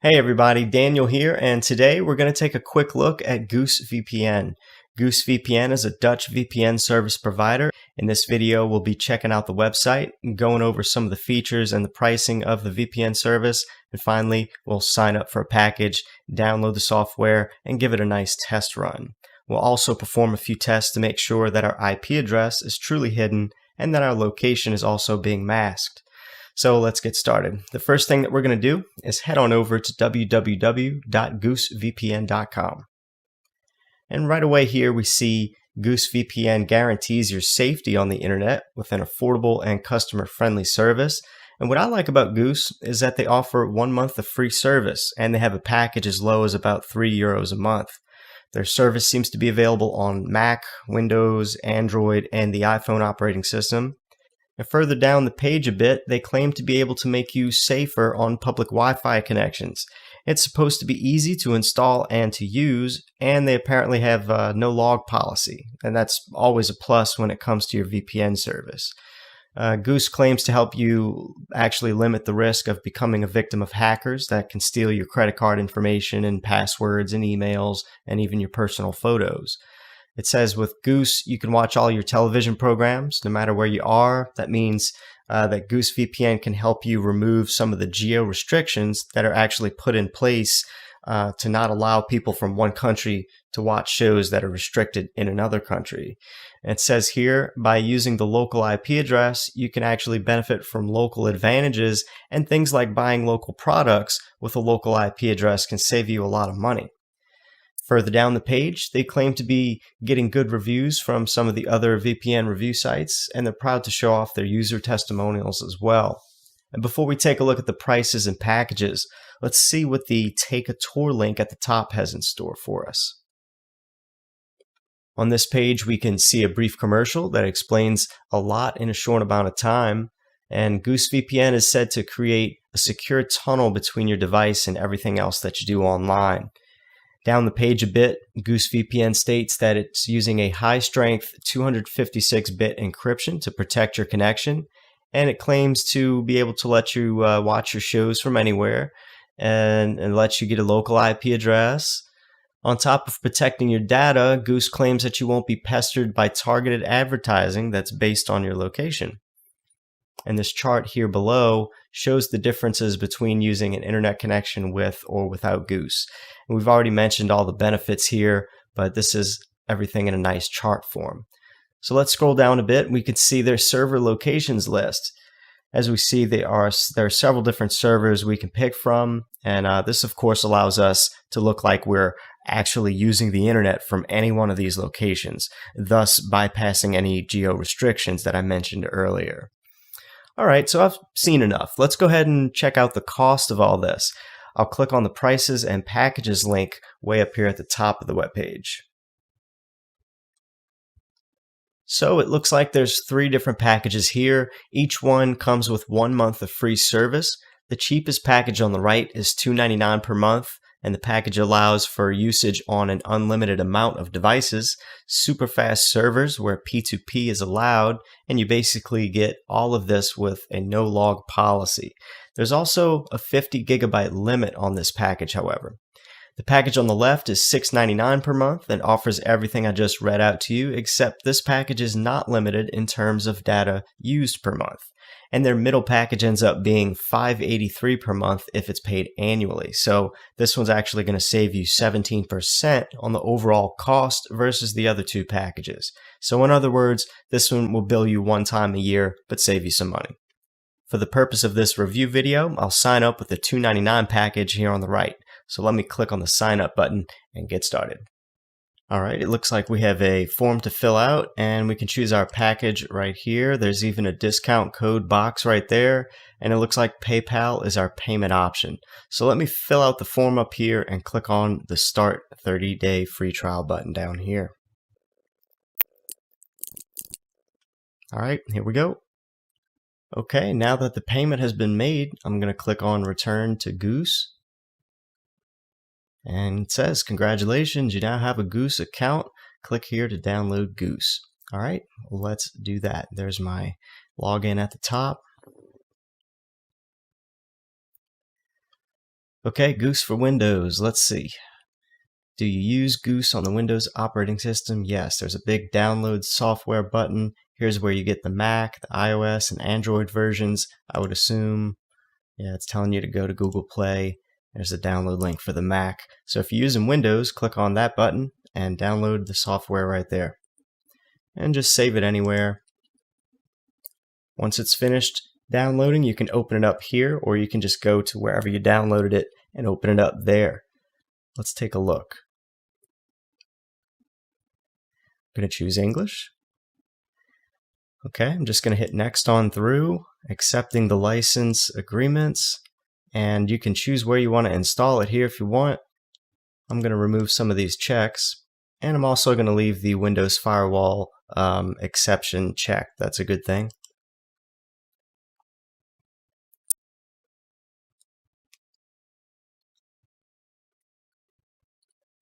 Hey everybody, Daniel here, and today we're going to take a quick look at GOOSE VPN. GOOSE VPN is a Dutch VPN service provider. In this video, we'll be checking out the website, going over some of the features and the pricing of the VPN service, and finally, we'll sign up for a package, download the software, and give it a nice test run. We'll also perform a few tests to make sure that our IP address is truly hidden and that our location is also being masked. So let's get started. The first thing that we're going to do is head on over to www.goosevpn.com. And right away here we see Goose VPN guarantees your safety on the internet with an affordable and customer-friendly service. And what I like about Goose is that they offer 1 month of free service, and they have a package as low as about €3 a month. Their service seems to be available on Mac, Windows, Android, and the iPhone operating system. And further down the page a bit, they claim to be able to make you safer on public Wi-Fi connections. It's supposed to be easy to install and to use, and they apparently have no log policy, and that's always a plus when it comes to your VPN service. Goose claims to help you actually limit the risk of becoming a victim of hackers that can steal your credit card information and passwords and emails and even your personal photos. It says with Goose, you can watch all your television programs no matter where you are. That means that Goose VPN can help you remove some of the geo restrictions that are actually put in place to not allow people from one country to watch shows that are restricted in another country. And it says here, by using the local IP address, you can actually benefit from local advantages, and things like buying local products with a local IP address can save you a lot of money. Further down the page, they claim to be getting good reviews from some of the other VPN review sites, and they're proud to show off their user testimonials as well. And before we take a look at the prices and packages, let's see what the Take a Tour link at the top has in store for us. On this page, we can see a brief commercial that explains a lot in a short amount of time, and Goose VPN is said to create a secure tunnel between your device and everything else that you do online. Down the page a bit, Goose VPN states that it's using a high-strength 256-bit encryption to protect your connection, and it claims to be able to let you watch your shows from anywhere and let you get a local IP address. On top of protecting your data, Goose claims that you won't be pestered by targeted advertising that's based on your location. And this chart here below shows the differences between using an internet connection with or without Goose. And we've already mentioned all the benefits here, but this is everything in a nice chart form. So let's scroll down a bit. We can see their server locations list. As we see, there are several different servers we can pick from, and this of course allows us to look like we're actually using the internet from any one of these locations, thus bypassing any geo restrictions that I mentioned earlier. All right, so I've seen enough. Let's go ahead and check out the cost of all this. I'll click on the prices and packages link way up here at the top of the web page. So it looks like there's 3 different packages here. Each one comes with 1 month of free service. The cheapest package on the right is $2.99 per month, and the package allows for usage on an unlimited amount of devices, super fast servers where P2P is allowed, and you basically get all of this with a no log policy. There's also a 50 gigabyte limit on this package, however. The package on the left is $6.99 per month and offers everything I just read out to you, except this package is not limited in terms of data used per month. And their middle package ends up being $5.83 per month if it's paid annually. So this one's actually going to save you 17% on the overall cost versus the other 2 packages. So in other words, this one will bill you 1 time a year, but save you some money. For the purpose of this review video, I'll sign up with the $2.99 package here on the right. So let me click on the sign up button and get started. All right, it looks like we have a form to fill out, and we can choose our package right here. There's even a discount code box right there, and it looks like PayPal is our payment option. So let me fill out the form up here and click on the Start 30-Day Free Trial button down here. All right, here we go. Okay, now that the payment has been made, I'm going to click on Return to Goose. And it says, congratulations, you now have a Goose account. Click here to download Goose. All right, let's do that. There's my login at the top. Okay, Goose for Windows. Let's see. Do you use Goose on the Windows operating system? Yes, there's a big download software button. Here's where you get the Mac, the iOS, and Android versions. I would assume, yeah, it's telling you to go to Google Play. There's a download link for the Mac. So if you're using Windows, click on that button and download the software right there. And just save it anywhere. Once it's finished downloading, you can open it up here, or you can just go to wherever you downloaded it and open it up there. Let's take a look. I'm going to choose English. Okay, I'm just going to hit next on through, accepting the license agreements, and you can choose where you want to install it here if you want. I'm going to remove some of these checks, and I'm also going to leave the Windows Firewall exception checked. That's a good thing.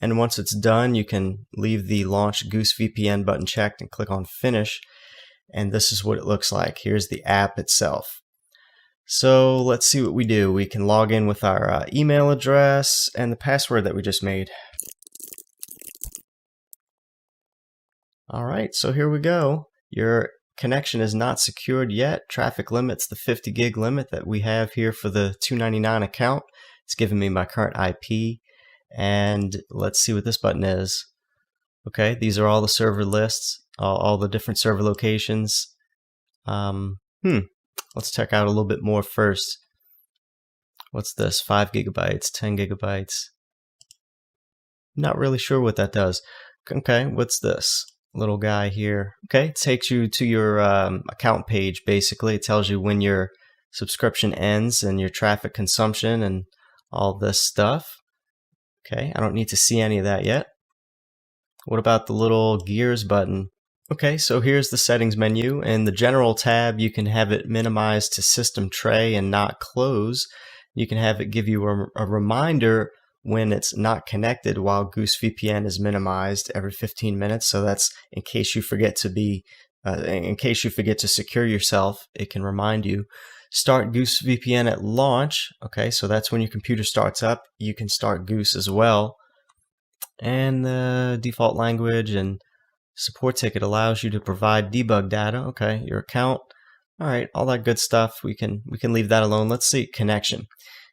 And once it's done, you can leave the Launch Goose VPN button checked and click on Finish. And this is what it looks like. Here's the app itself. So let's see what we do. We can log in with our email address and the password that we just made. All right, so here we go. Your connection is not secured yet. Traffic limit's the 50 gig limit that we have here for the $2.99 account. It's giving me my current IP. And let's see what this button is. Okay, these are all the server lists, all the different server locations. Let's check out a little bit more first. What's this? 5 gigabytes, 10 gigabytes. Not really sure what that does. Okay, what's this little guy here? Okay, it takes you to your account page, basically. It tells you when your subscription ends and your traffic consumption and all this stuff. Okay, I don't need to see any of that yet. What about the little gears button? Okay, so here's the settings menu. In the general tab, you can have it minimized to system tray and not close. You can have it give you a reminder when it's not connected while Goose VPN is minimized every 15 minutes. So that's in case you forget to secure yourself, it can remind you. Start Goose VPN at launch. Okay, so that's when your computer starts up. You can start Goose as well. And the default language and support ticket allows you to provide debug data. Okay, your account. All right, all that good stuff. We can leave that alone. Let's see connection.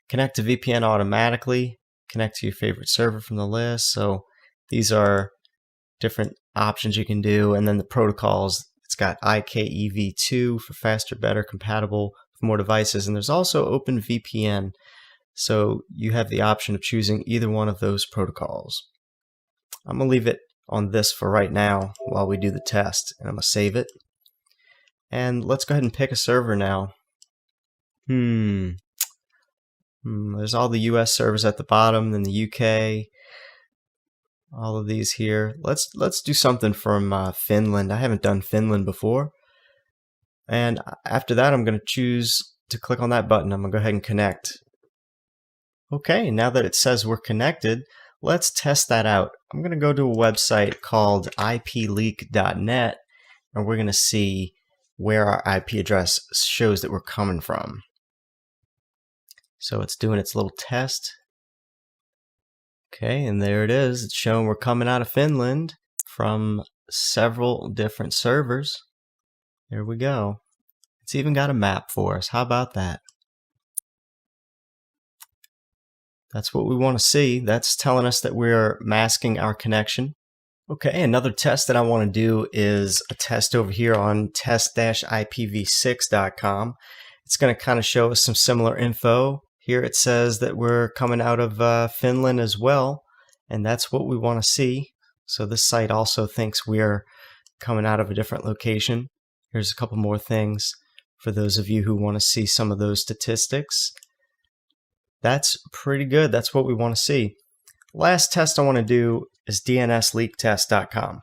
Connect to VPN automatically. Connect to your favorite server from the list. So these are different options you can do, and then the protocols. It's got IKEv2 for faster, better, compatible with more devices, and there's also OpenVPN. So you have the option of choosing either one of those protocols. I'm going to leave it on this for right now while we do the test, and I'm going to save it. And let's go ahead and pick a server now. There's all the US servers at the bottom, then the UK, all of these here. Let's do something from Finland. I haven't done Finland before. And after that, I'm going to choose to click on that button. I'm going to go ahead and connect. Okay, now that it says we're connected, let's test that out. I'm going to go to a website called ipleak.net, and we're going to see where our IP address shows that we're coming from. So it's doing its little test. Okay, and there it is. It's showing we're coming out of Finland from several different servers. There we go. It's even got a map for us. How about that? That's what we want to see. That's telling us that we're masking our connection. Okay, another test that I want to do is a test over here on test-ipv6.com. It's going to kind of show us some similar info. Here it says that we're coming out of Finland as well, and that's what we want to see. So this site also thinks we're coming out of a different location. Here's a couple more things for those of you who want to see some of those statistics. That's pretty good. That's what we want to see. Last test I want to do is dnsleaktest.com.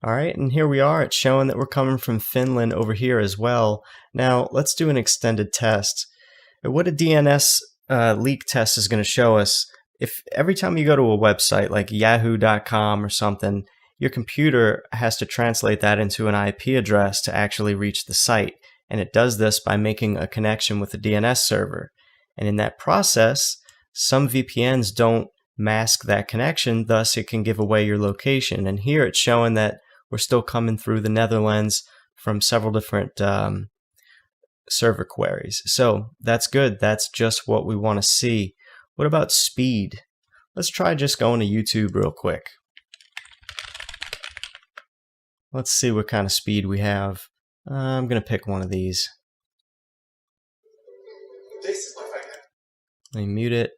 All right, and here we are. It's showing that we're coming from Finland over here as well. Now, let's do an extended test. What a DNS leak test is going to show us, if every time you go to a website like yahoo.com or something, your computer has to translate that into an IP address to actually reach the site. And it does this by making a connection with the DNS server. And in that process, some VPNs don't mask that connection, thus it can give away your location. And here it's showing that we're still coming through the Netherlands from several different server queries. So that's good. That's just what we want to see. What about speed? Let's try just going to YouTube real quick. Let's see what kind of speed we have. I'm going to pick one of these. Let me mute it.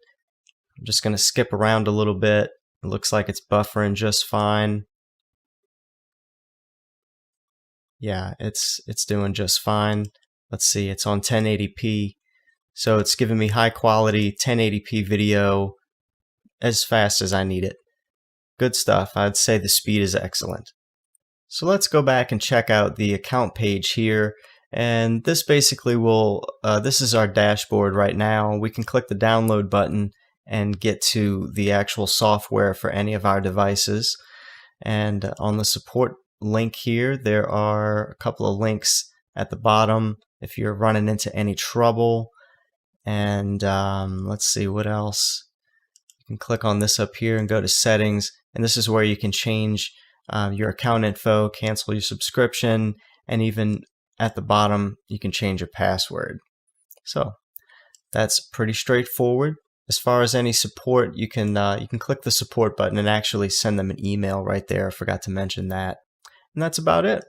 I'm just going to skip around a little bit. It looks like it's buffering just fine. Yeah, it's doing just fine. Let's see, it's on 1080p. So it's giving me high quality 1080p video as fast as I need it. Good stuff. I'd say the speed is excellent. So let's go back and check out the account page here. And this basically will, this is our dashboard right now. We can click the download button and get to the actual software for any of our devices. And on the support link here, there are a couple of links at the bottom if you're running into any trouble. And let's see what else. You can click on this up here and go to settings. And this is where you can change your account info, cancel your subscription, and even at the bottom you can change your password. So that's pretty straightforward. As far as any support, you can click the support button and actually send them an email right there. I forgot to mention that. And that's about it.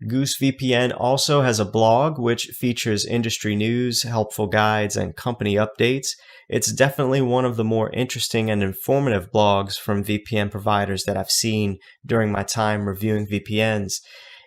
Goose VPN also has a blog which features industry news, helpful guides, and company updates. It's definitely one of the more interesting and informative blogs from VPN providers that I've seen during my time reviewing VPNs.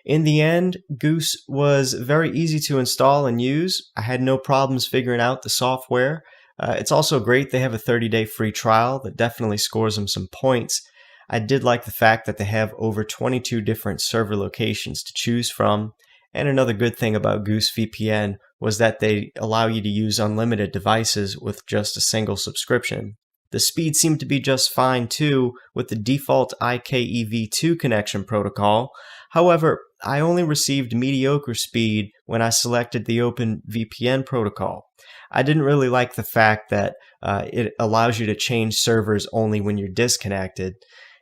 In the end, Goose was very easy to install and use. I had no problems figuring out the software. It's also great they have a 30-day free trial that definitely scores them some points. I did like the fact that they have over 22 different server locations to choose from. And another good thing about Goose VPN was that they allow you to use unlimited devices with just a single subscription. The speed seemed to be just fine too with the default IKEv2 connection protocol. However, I only received mediocre speed when I selected the OpenVPN protocol. I didn't really like the fact that it allows you to change servers only when you're disconnected.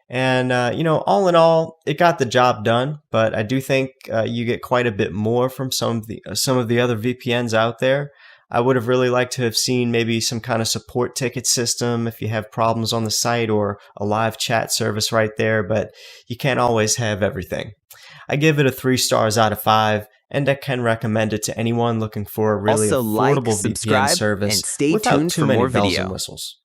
And, all in all, it got the job done, but I do think you get quite a bit more from some of the other VPNs out there. I would have really liked to have seen maybe some kind of support ticket system if you have problems on the site, or a live chat service right there, but you can't always have everything. I give it a 3 stars out of 5, and I can recommend it to anyone looking for a really Also, affordable like, VPN subscribe, service and stay without tuned too for many more bells video. and whistles.